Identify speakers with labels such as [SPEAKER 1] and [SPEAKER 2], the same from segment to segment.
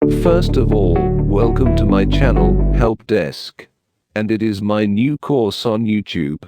[SPEAKER 1] First of all, welcome to my channel, Help Desk. And it is my new course on YouTube.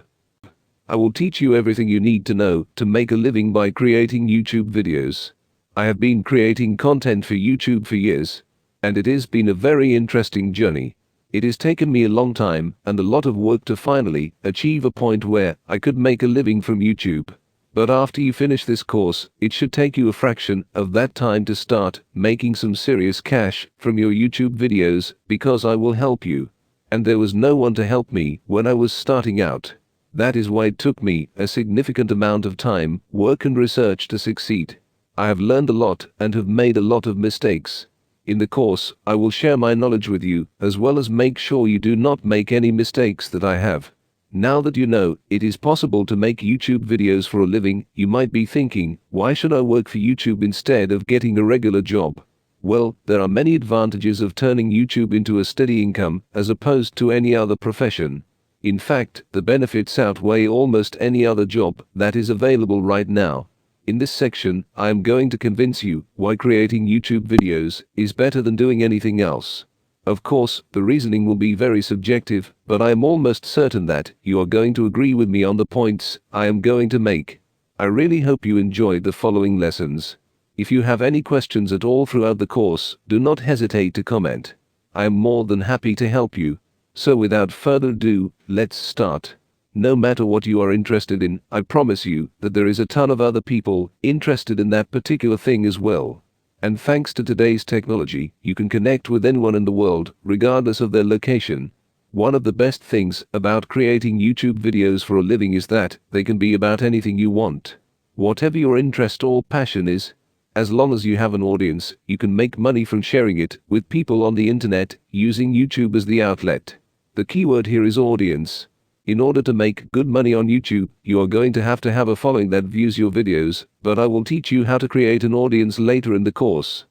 [SPEAKER 1] I will teach you everything you need to know to make a living by creating YouTube videos. I have been creating content for YouTube for years, and it has been a very interesting journey. It has taken me a long time and a lot of work to finally achieve a point where I could make a living from YouTube. But after you finish this course, it should take you a fraction of that time to start making some serious cash from your YouTube videos, because I will help you. And there was no one to help me when I was starting out. That is why it took me a significant amount of time, work and research to succeed. I have learned a lot and have made a lot of mistakes. In the course, I will share my knowledge with you, as well as make sure you do not make any mistakes that I have. Now that you know it is possible to make YouTube videos for a living, you might be thinking, why should I work for YouTube instead of getting a regular job? Well, there are many advantages of turning YouTube into a steady income as opposed to any other profession. In fact, the benefits outweigh almost any other job that is available right now. In this section, I am going to convince you why creating YouTube videos is better than doing anything else. Of course, the reasoning will be very subjective, but I am almost certain that you are going to agree with me on the points I am going to make. I really hope you enjoyed the following lessons. If you have any questions at all throughout the course, do not hesitate to comment. I am more than happy to help you. So without further ado, let's start. No matter what you are interested in, I promise you that there is a ton of other people interested in that particular thing as well. And thanks to today's technology, you can connect with anyone in the world, regardless of their location. One of the best things about creating YouTube videos for a living is that they can be about anything you want. Whatever your interest or passion is, as long as you have an audience, you can make money from sharing it with people on the internet, using YouTube as the outlet. The keyword here is audience. In order to make good money on YouTube, you are going to have a following that views your videos, but I will teach you how to create an audience later in the course.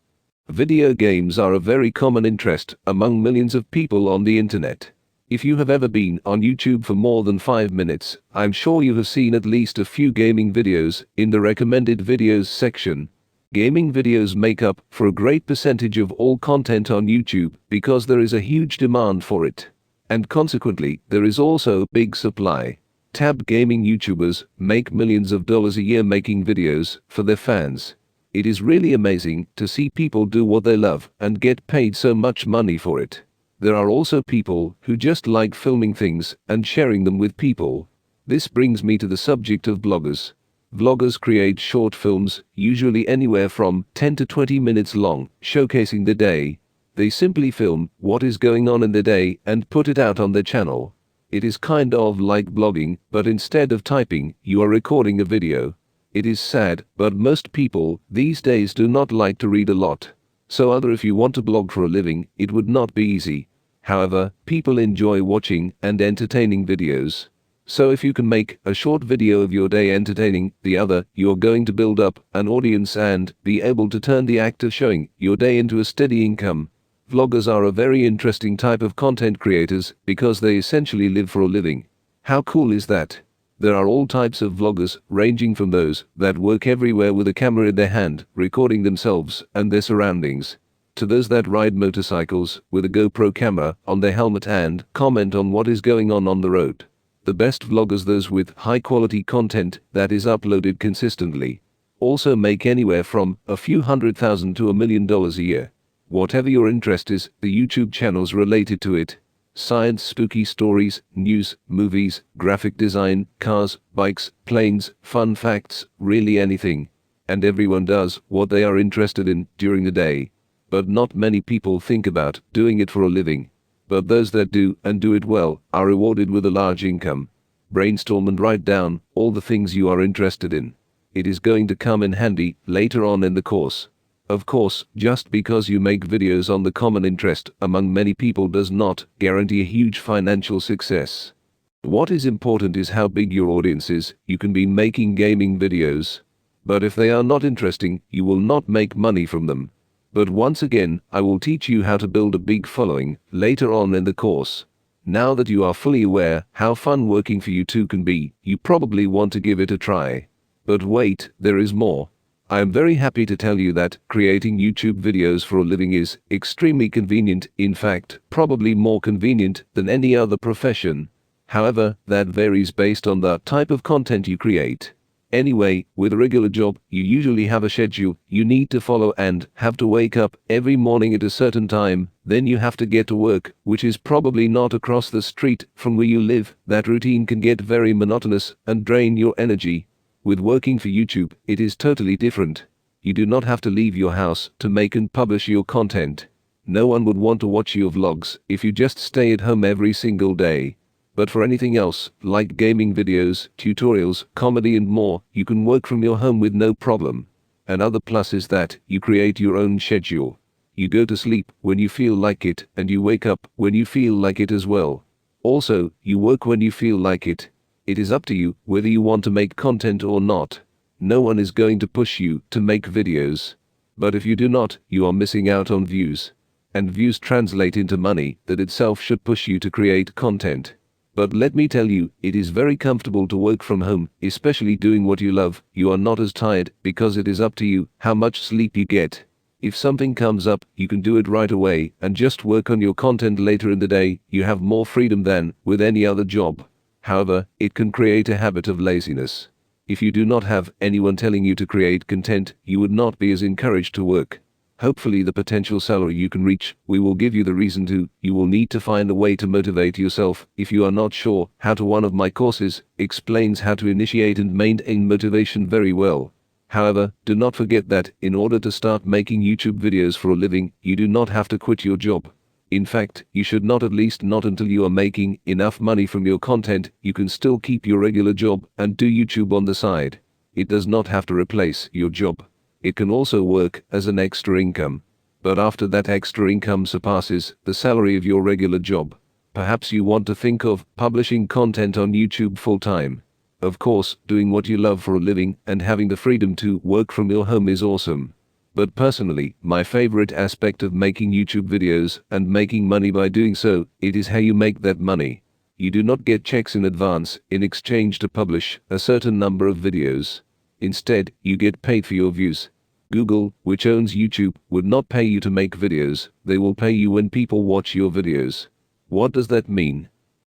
[SPEAKER 1] Video games are a very common interest among millions of people on the internet. If you have ever been on YouTube for more than 5 minutes, I'm sure you have seen at least a few gaming videos in the recommended videos section. Gaming videos make up for a great percentage of all content on YouTube because there is a huge demand for it. And consequently, there is also a big supply. Tab gaming YouTubers make millions of dollars a year making videos for their fans. It is really amazing to see people do what they love and get paid so much money for it. There are also people who just like filming things and sharing them with people. This brings me to the subject of bloggers. Vloggers create short films, usually anywhere from 10 to 20 minutes long, showcasing the day. They simply film what is going on in the day and put it out on their channel. It is kind of like blogging, but instead of typing, you are recording a video. It is sad, but most people these days do not like to read a lot. So if you want to blog for a living, it would not be easy. However, people enjoy watching and entertaining videos. So if you can make a short video of your day entertaining the other, you're going to build up an audience and be able to turn the act of showing your day into a steady income. Vloggers are a very interesting type of content creators because they essentially live for a living. How cool is that? There are all types of vloggers, ranging from those that work everywhere with a camera in their hand, recording themselves and their surroundings, to those that ride motorcycles with a GoPro camera on their helmet and comment on what is going on the road. The best vloggers, those with high quality content that is uploaded consistently, also make anywhere from a few $100,000 to $1 million a year. Whatever your interest is, the YouTube channels related to it. Science, spooky stories, news, movies, graphic design, cars, bikes, planes, fun facts, really anything. And everyone does what they are interested in during the day. But not many people think about doing it for a living. But those that do, and do it well, are rewarded with a large income. Brainstorm and write down all the things you are interested in. It is going to come in handy later on in the course. Of course, just because you make videos on the common interest among many people does not guarantee a huge financial success. What is important is how big your audience is. You can be making gaming videos, but if they are not interesting, you will not make money from them. But once again, I will teach you how to build a big following later on in the course. Now that you are fully aware how fun working for YouTube can be, you probably want to give it a try. But wait, there is more. I am very happy to tell you that creating YouTube videos for a living is extremely convenient, in fact, probably more convenient than any other profession. However, that varies based on the type of content you create. Anyway, with a regular job, you usually have a schedule you need to follow and have to wake up every morning at a certain time, then you have to get to work, which is probably not across the street from where you live. That routine can get very monotonous and drain your energy. With working for YouTube, it is totally different. You do not have to leave your house to make and publish your content. No one would want to watch your vlogs if you just stay at home every single day. But for anything else, like gaming videos, tutorials, comedy and more, you can work from your home with no problem. Another plus is that you create your own schedule. You go to sleep when you feel like it and you wake up when you feel like it as well. Also, you work when you feel like it. It is up to you whether you want to make content or not. No one is going to push you to make videos. But if you do not, you are missing out on views. And views translate into money that itself should push you to create content. But let me tell you, it is very comfortable to work from home, especially doing what you love. You are not as tired because it is up to you how much sleep you get. If something comes up, you can do it right away and just work on your content later in the day. You have more freedom than with any other job. However, it can create a habit of laziness. If you do not have anyone telling you to create content, you would not be as encouraged to work. Hopefully the potential salary you can reach, we will give you the reason to. You will need to find a way to motivate yourself. If you are not sure how to, one of my courses explains how to initiate and maintain motivation very well. However, do not forget that in order to start making YouTube videos for a living, you do not have to quit your job. In fact, you should not, at least not until you are making enough money from your content. You can still keep your regular job and do YouTube on the side. It does not have to replace your job. It can also work as an extra income. But after that extra income surpasses the salary of your regular job, perhaps you want to think of publishing content on YouTube full-time. Of course, doing what you love for a living and having the freedom to work from your home is awesome. But personally, my favorite aspect of making YouTube videos and making money by doing so, it is how you make that money. You do not get checks in advance in exchange to publish a certain number of videos. Instead, you get paid for your views. Google, which owns YouTube, would not pay you to make videos. They will pay you when people watch your videos. What does that mean?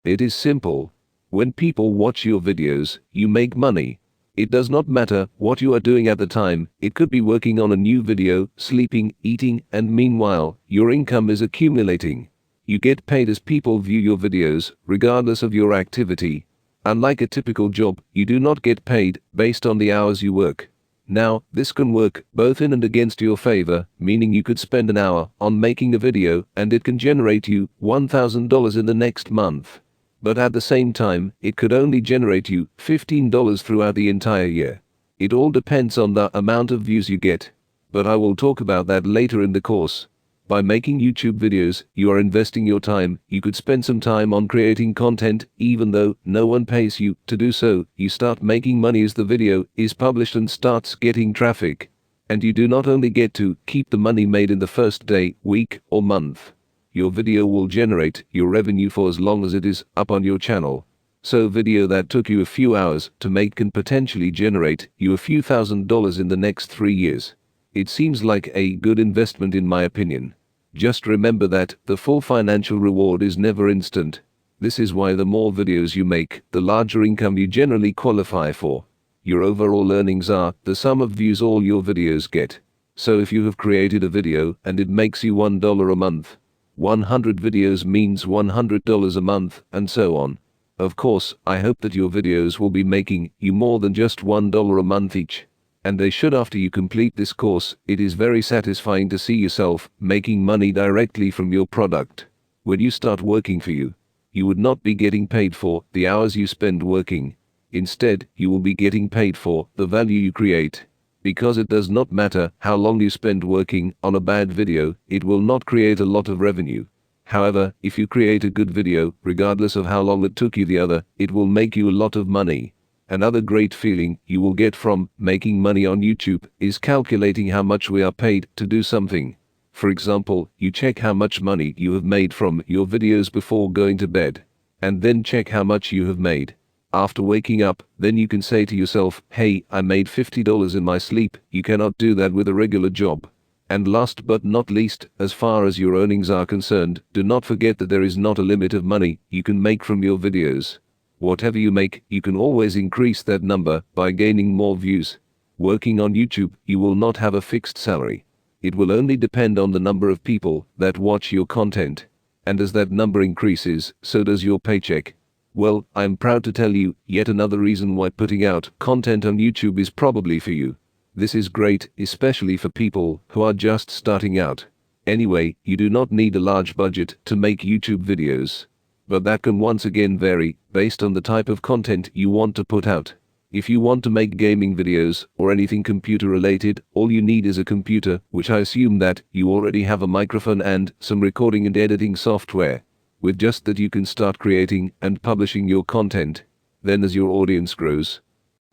[SPEAKER 1] It is simple. When people watch your videos, you make money. It does not matter what you are doing at the time. It could be working on a new video, sleeping, eating, and meanwhile, your income is accumulating. You get paid as people view your videos, regardless of your activity. Unlike a typical job, you do not get paid based on the hours you work. Now, this can work both in and against your favor, meaning you could spend an hour on making a video and it can generate you $1,000 in the next month. But at the same time, it could only generate you $15 throughout the entire year. It all depends on the amount of views you get. But I will talk about that later in the course. By making YouTube videos, you are investing your time. You could spend some time on creating content, even though no one pays you to do so. You start making money as the video is published and starts getting traffic. And you do not only get to keep the money made in the first day, week, or month. Your video will generate your revenue for as long as it is up on your channel. So a video that took you a few hours to make can potentially generate you a few $1,000s in the next 3 years. It seems like a good investment in my opinion. Just remember that the full financial reward is never instant. This is why the more videos you make, the larger income you generally qualify for. Your overall earnings are the sum of views all your videos get. So if you have created a video and it makes you $1 a month, 100 videos means $100 a month, and so on. Of course, I hope that your videos will be making you more than just $1 a month each. And they should after you complete this course. It is very satisfying to see yourself making money directly from your product. When you start working for you, you would not be getting paid for the hours you spend working. Instead, you will be getting paid for the value you create. Because it does not matter how long you spend working on a bad video, it will not create a lot of revenue. However, if you create a good video, regardless of how long it took you the other, it will make you a lot of money. Another great feeling you will get from making money on YouTube is calculating how much we are paid to do something. For example, you check how much money you have made from your videos before going to bed, and then check how much you have made After waking up, then you can say to yourself, hey, I made $50 in my sleep. You cannot do that with a regular job. And last but not least, as far as your earnings are concerned, do not forget that there is not a limit of money you can make from your videos. Whatever you make, you can always increase that number by gaining more views. Working on YouTube, you will not have a fixed salary. It will only depend on the number of people that watch your content. And as that number increases, so does your paycheck. Well, I'm proud to tell you, yet another reason why putting out content on YouTube is probably for you. This is great, especially for people who are just starting out. Anyway, you do not need a large budget to make YouTube videos. But that can once again vary based on the type of content you want to put out. If you want to make gaming videos or anything computer related, all you need is a computer, which I assume that you already have a microphone and some recording and editing software. With just that you can start creating and publishing your content. Then as your audience grows,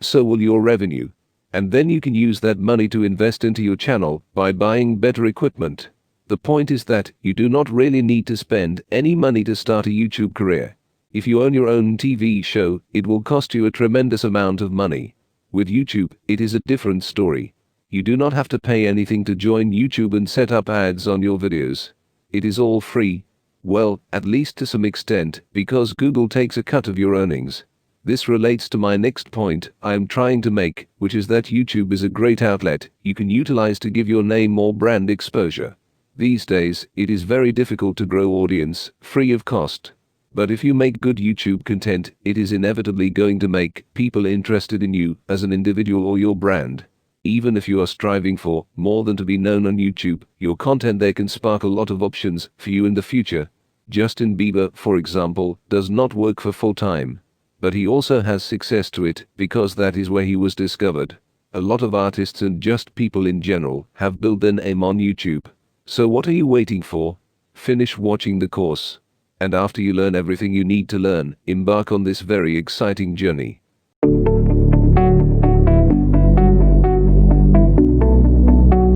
[SPEAKER 1] so will your revenue. And then you can use that money to invest into your channel by buying better equipment. The point is that you do not really need to spend any money to start a YouTube career. If you own your own TV show, it will cost you a tremendous amount of money. With YouTube, it is a different story. You do not have to pay anything to join YouTube and set up ads on your videos. It is all free. Well, at least to some extent, because Google takes a cut of your earnings. This relates to my next point I am trying to make, which is that YouTube is a great outlet you can utilize to give your name more brand exposure. These days, it is very difficult to grow audience free of cost. But if you make good YouTube content, it is inevitably going to make people interested in you as an individual or your brand. Even if you are striving for more than to be known on YouTube, your content there can spark a lot of options for you in the future. Justin Bieber, for example, does not work for full-time. But he also has success to it because that is where he was discovered. A lot of artists and just people in general have built their name on YouTube. So what are you waiting for? Finish watching the course. And after you learn everything you need to learn, embark on this very exciting journey.